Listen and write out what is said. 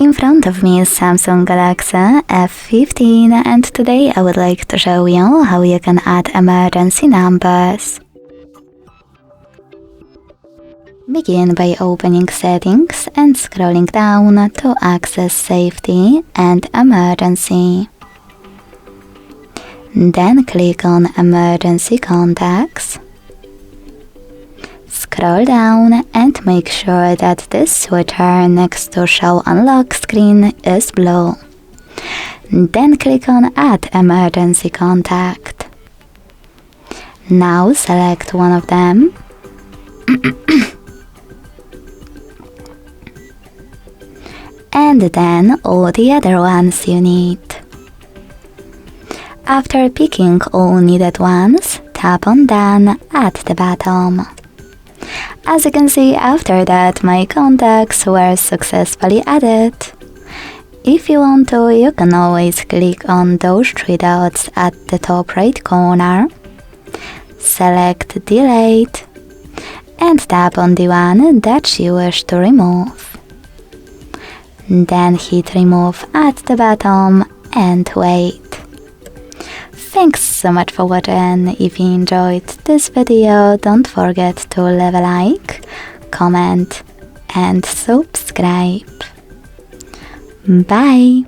In front of me is Samsung Galaxy F15 and today I would like to show you how you can add emergency numbers. Begin by opening Settings and scrolling down to access Safety and Emergency. Then click on Emergency Contacts. Scroll down and make sure that this switcher next to Show Unlock screen is blue. Then click on Add Emergency Contact. Now select one of them. And then all the other ones you need. After picking all needed ones, tap on Done at the bottom. As you can see, after that my contacts were successfully added. If you want to, you can always click on those three dots at the top right corner, select Delete, and tap on the one that you wish to remove. Then hit Remove at the bottom and wait. Thanks so much for watching. If you enjoyed this video, don't forget to leave a like, comment and subscribe. Bye!